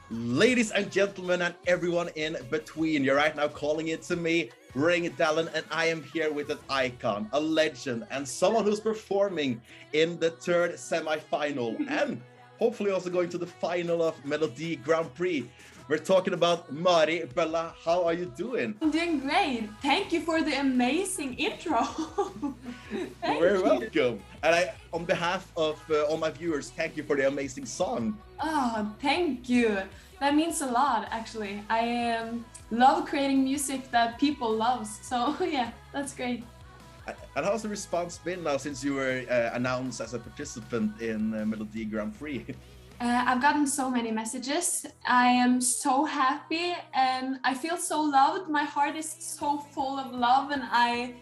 Ladies and gentlemen, and everyone in between, you're right now calling it to me, Ring Dallin, and I am here with an icon, a legend, and someone who's performing in the third semi-final and hopefully also going to the final of Melodi Grand Prix. We're talking about Mari. Bølla, how are you doing? I'm doing great. Thank you for the amazing intro. You're very welcome. And on behalf of all my viewers, thank you for the amazing song. Oh, thank you. That means a lot, actually. I love creating music that people love. So yeah, that's great. And how's the response been now since you were announced as a participant in Melodi Grand Prix? I've gotten so many messages. I am so happy and I feel so loved. My heart is so full of love and I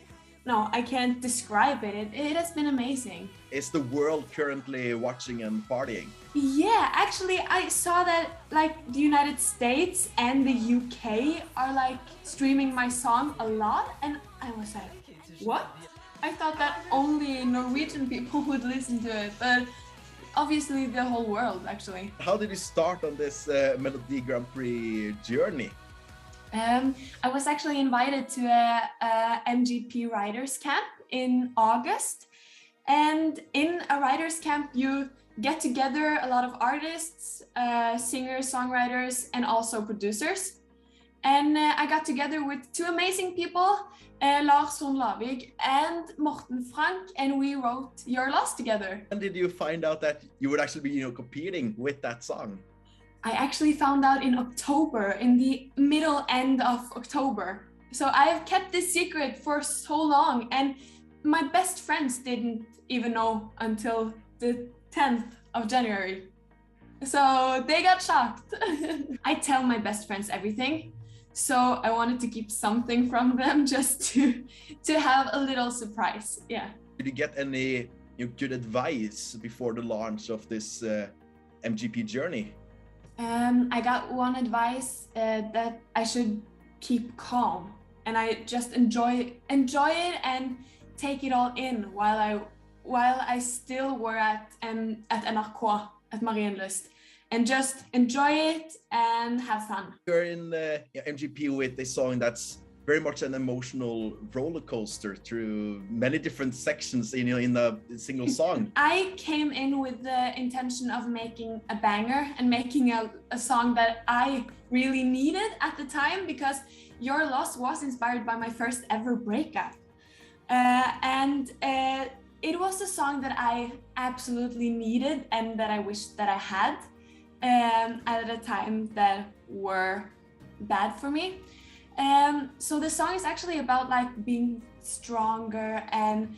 can't describe it. It has been amazing. Is the world currently watching and partying? Yeah, actually I saw that like the United States and the UK are like streaming my song a lot and I was like, what? I thought that only Norwegian people would listen to it, but obviously the whole world actually. How did you start on this Melodi Grand Prix journey? I was actually invited to a MGP writers camp in August, and in a writers camp you get together a lot of artists, singers, songwriters, and also producers. And I got together with two amazing people, Lars Lavig and Morten Frank, and we wrote Your Loss together. And did you find out that you would actually be, competing with that song? I actually found out in October, in the middle end of October. So I have kept this secret for so long, and my best friends didn't even know until the 10th of January. So they got shocked. I tell my best friends everything. So I wanted to keep something from them just to have a little surprise. Yeah. Did you get any good advice before the launch of this MGP journey? I got one advice that I should keep calm and I just enjoy it and take it all in while I still were at NRK at Marienlyst. And just enjoy it and have fun. You're in MGP with a song that's very much an emotional roller coaster through many different sections in a single song. I came in with the intention of making a banger and making a song that I really needed at the time, because Your Loss was inspired by my first ever breakup. It was a song that I absolutely needed and that I wished that I had. At a time that were bad for me. So the song is actually about like being stronger and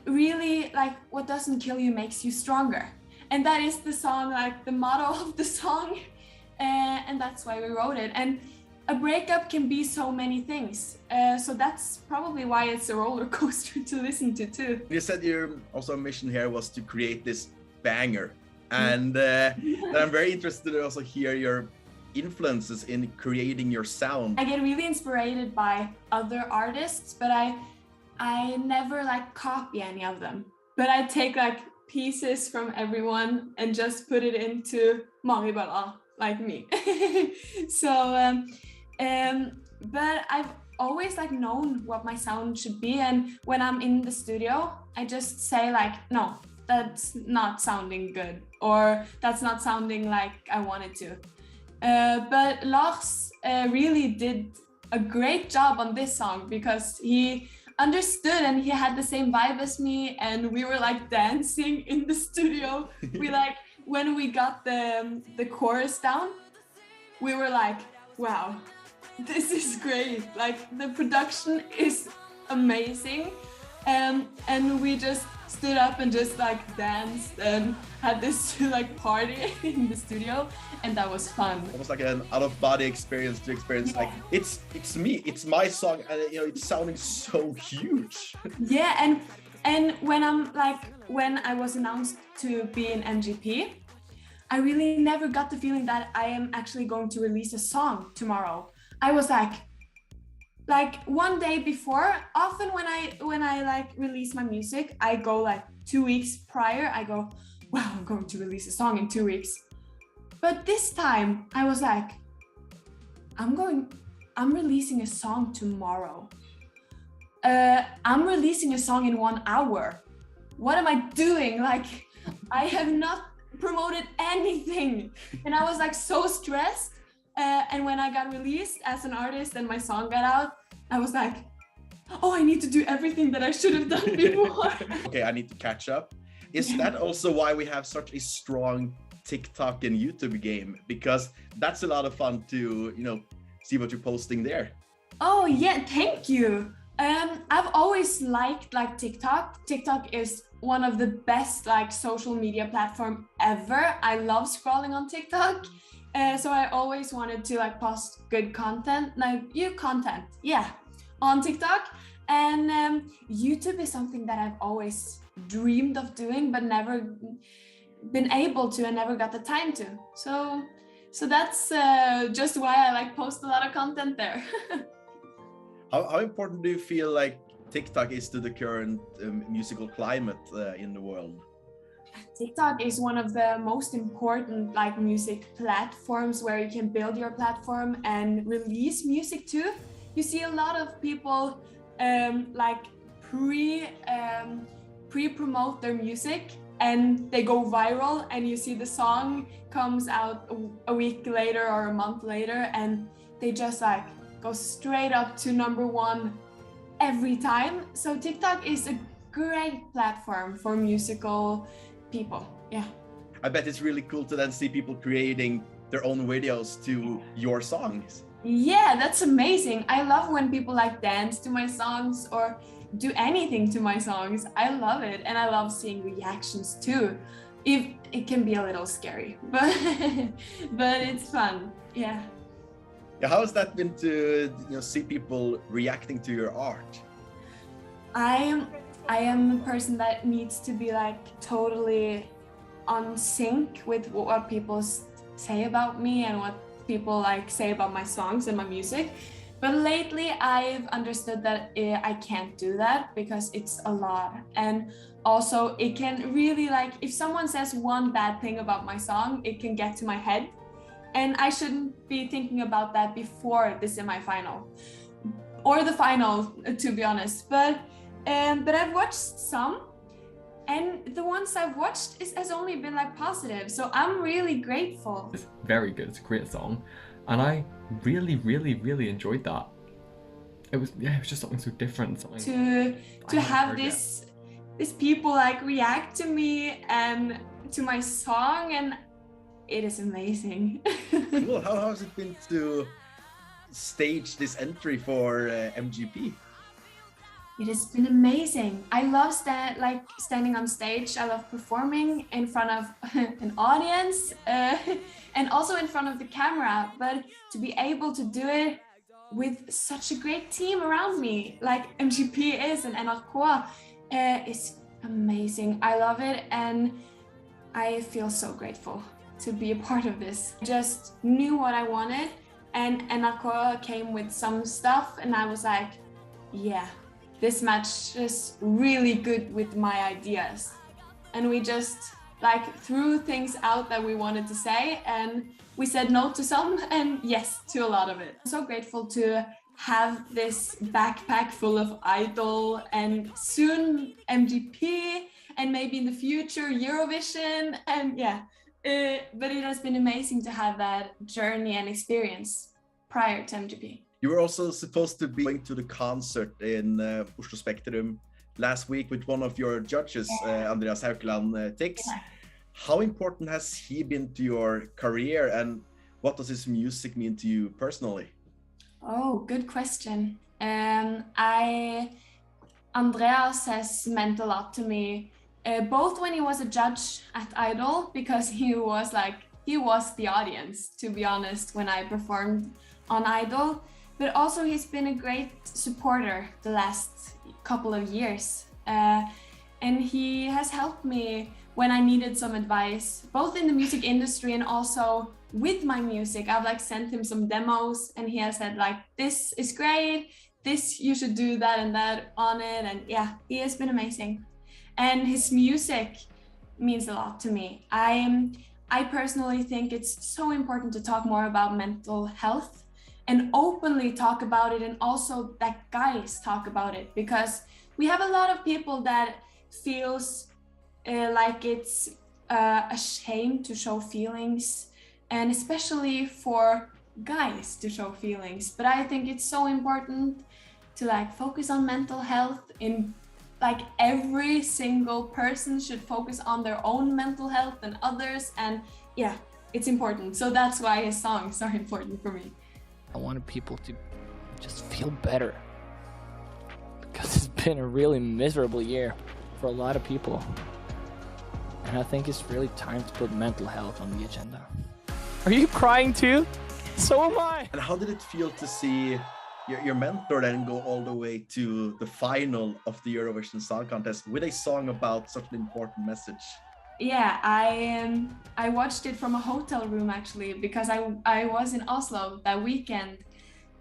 really like what doesn't kill you makes you stronger. And that is the song, like the motto of the song. And that's why we wrote it. And a breakup can be so many things. So that's probably why it's a roller coaster to listen to too. You said your also mission here was to create this banger. And I'm very interested to also hear your influences in creating your sound. I get really inspired by other artists, but I never like copy any of them. But I take like pieces from everyone and just put it into Mari Bølla, like me. But I've always like known what my sound should be, and when I'm in the studio, I just say like, no, that's not sounding good, or that's not sounding like I wanted to. But Lars really did a great job on this song because he understood and he had the same vibe as me, and we were like dancing in the studio. We like, when we got the chorus down, we were like, wow, this is great. Like the production is amazing. And we just stood up and just like danced and had this like party in the studio, and that was fun. Almost like an out-of-body experience to experience. Yeah. Like it's me, it's my song, and it's sounding so huge. Yeah, and when I was announced to be in MGP, I really never got the feeling that I am actually going to release a song tomorrow. I was like one day before. Often when I like release my music, I go like 2 weeks prior. I go, wow, I'm going to release a song in 2 weeks. But this time I was like, I'm releasing a song tomorrow. I'm releasing a song in 1 hour. What am I doing? Like, I have not promoted anything. And I was like so stressed. And when I got released as an artist and my song got out, I was like, oh, I need to do everything that I should have done before. Okay, I need to catch up. Is that also why we have such a strong TikTok and YouTube game? Because that's a lot of fun to, you know, see what you're posting there. Oh yeah, thank you. I've always liked like TikTok. TikTok is one of the best like social media platform ever. I love scrolling on TikTok. So I always wanted to like post good content, like content, yeah, on TikTok. And YouTube is something that I've always dreamed of doing, but never been able to and never got the time to. So that's just why I like post a lot of content there. How important do you feel like TikTok is to the current musical climate in the world? TikTok is one of the most important like music platforms where you can build your platform and release music too. You see a lot of people like pre-promote their music and they go viral, and you see the song comes out a week later or a month later, and they just like go straight up to #1 every time. So TikTok is a great platform for musical people. Yeah. I bet it's really cool to then see people creating their own videos to your songs. Yeah, that's amazing. I love when people like dance to my songs or do anything to my songs. I love it, and I love seeing reactions too. It can be a little scary, but it's fun. Yeah. Yeah, how has that been to, you know, see people reacting to your art? I am a person that needs to be like totally on sync with what people say about me and what people like say about my songs and my music. But lately I've understood that I can't do that because it's a lot. And also it can really like, if someone says one bad thing about my song, it can get to my head. And I shouldn't be thinking about that before the semi-final or the final, to be honest. But I've watched some, and the ones I've watched has only been like positive. So I'm really grateful. It's very good. It's a great song, and I really enjoyed that. It was just something so different. Something to have these people like react to me and to my song, and it is amazing. Cool. How has it been to stage this entry for MGP? It has been amazing. I love standing on stage. I love performing in front of an audience and also in front of the camera. But to be able to do it with such a great team around me, like MGP is and NRK, is amazing. I love it, and I feel so grateful to be a part of this. I just knew what I wanted, and NRK came with some stuff, and I was like, yeah, this matches really good with my ideas. And we just like threw things out that we wanted to say, and we said no to some and yes to a lot of it. I'm so grateful to have this backpack full of Idol and soon MGP, and maybe in the future Eurovision, and yeah. But it has been amazing to have that journey and experience prior to MGP. You were also supposed to be going to the concert in Oslo Spektrum last week with one of your judges, Andreas Haukeland Tix. Yeah. How important has he been to your career, and what does his music mean to you personally? Oh, good question. Andreas has meant a lot to me, both when he was a judge at Idol, because he was the audience, to be honest, when I performed on Idol, but also he's been a great supporter the last couple of years. And he has helped me when I needed some advice, both in the music industry and also with my music. I've sent him some demos, and he has said this is great, this you should do that and that on it, and yeah, he has been amazing. And his music means a lot to me. I personally think it's so important to talk more about mental health and openly talk about it, and also that guys talk about it, because we have a lot of people that feels like it's a shame to show feelings, and especially for guys to show feelings. But I think it's so important to like focus on mental health. In like every single person should focus on their own mental health and others, and yeah, it's important. So that's why his songs are important for me. I wanted people to just feel better, because it's been a really miserable year for a lot of people. And I think it's really time to put mental health on the agenda. Are you crying too? So am I. And how did it feel to see your mentor then go all the way to the final of the Eurovision Song Contest with a song about such an important message? Yeah, I watched it from a hotel room actually, because I was in Oslo that weekend,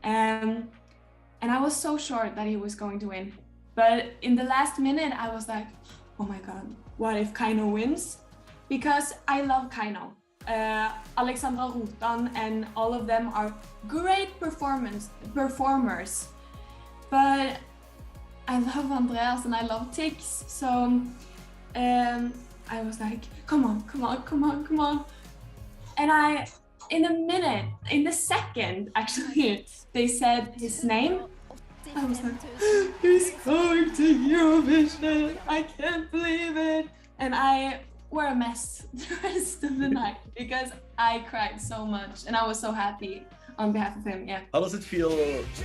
and I was so sure that he was going to win. But in the last minute, I was like, oh my God, what if Kaino wins? Because I love Kaino. Alexandra Rotan and all of them are great performers. But I love Andreas and I love Tix. So I was like, come on. And in the second, actually, they said his name. I was like, he's going to Eurovision, I can't believe it. And I were a mess the rest of the night because I cried so much and I was so happy on behalf of him. Yeah. How does it feel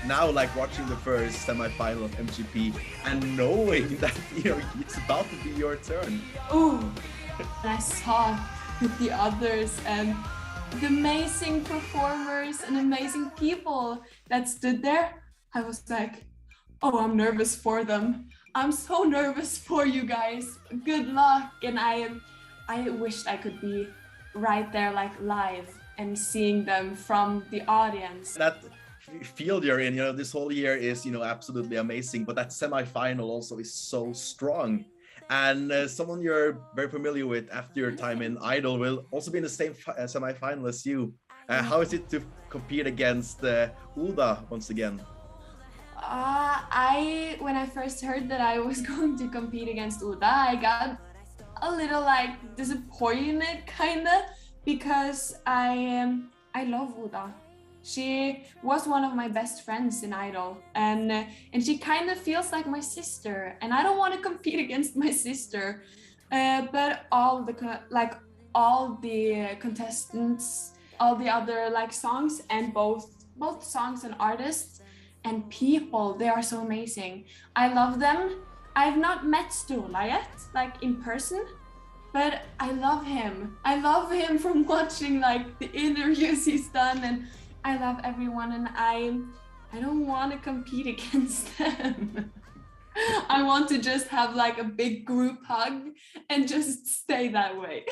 now, like watching the first semi-final of MGP and knowing that it's about to be your turn? Oh, and I saw with the others and the amazing performers and amazing people that stood there. I was like, oh, I'm nervous for them. I'm so nervous for you guys. Good luck. And I wished I could be right there, like live, and seeing them from the audience. That field you're in, this whole year is, absolutely amazing, but that semi-final also is so strong. And someone you're very familiar with after your time in Idol will also be in the same semi-final as you. How is it to compete against Uda once again? When I first heard that I was going to compete against Uda, I got a little like disappointed kinda, because I love Uda. She was one of my best friends in Idol, and she kind of feels like my sister, and I don't want to compete against my sister. But all the contestants, all the other like songs, and both songs and artists and people, they are so amazing. I love them. I've not met Sturla yet, like in person, but I love him. I love him from watching like the interviews he's done, and I love everyone, and I don't want to compete against them. I want to just have like a big group hug and just stay that way.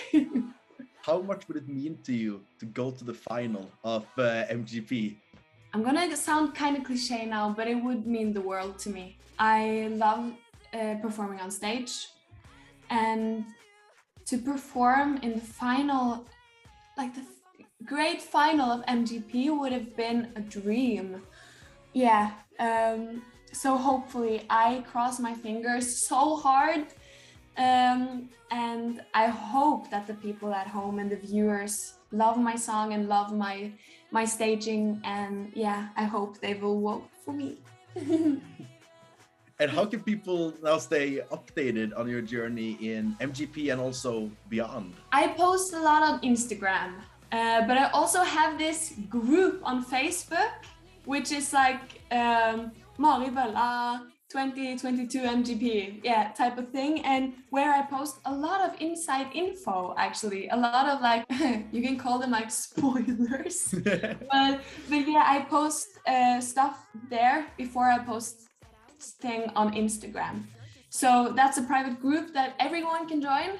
How much would it mean to you to go to the final of MGP? I'm gonna sound kind of cliche now, but it would mean the world to me. I love performing on stage, and to perform in the final, like the great final of MGP, would have been a dream. Yeah, so hopefully I cross my fingers so hard, and I hope that the people at home and the viewers love my song and love my staging, and yeah, I hope they will vote for me. And how can people now stay updated on your journey in MGP and also beyond? I post a lot on Instagram, but I also have this group on Facebook, which is like Mari Bølla 2022 MGP, yeah, type of thing, and where I post a lot of inside info, actually, a lot of like, you can call them like spoilers, but yeah, I post stuff there before I post thing on Instagram. So that's a private group that everyone can join,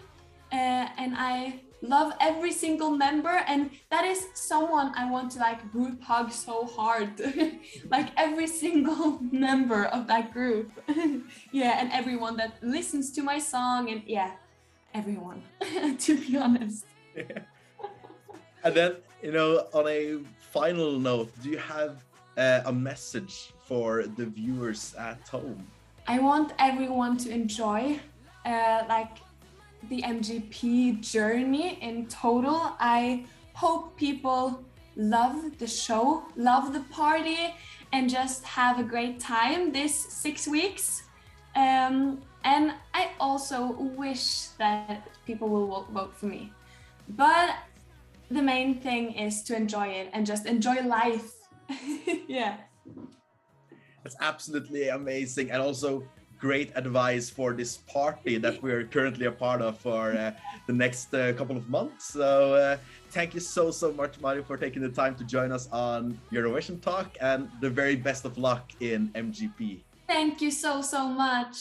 and I love every single member, and that is someone I want to like group hug so hard. Like every single member of that group. Yeah, and everyone that listens to my song, and yeah, everyone, to be honest. And then, you know, on a final note, do you have a message for the viewers at home? I want everyone to enjoy like the MGP journey in total. I hope people love the show, love the party, and just have a great time this 6 weeks. And I also wish that people will vote for me. But the main thing is to enjoy it and just enjoy life. Yeah. That's absolutely amazing, and also great advice for this party that we're currently a part of for the next couple of months. So thank you so much, Mari, for taking the time to join us on Eurovision Talk, and the very best of luck in MGP. Thank you so much.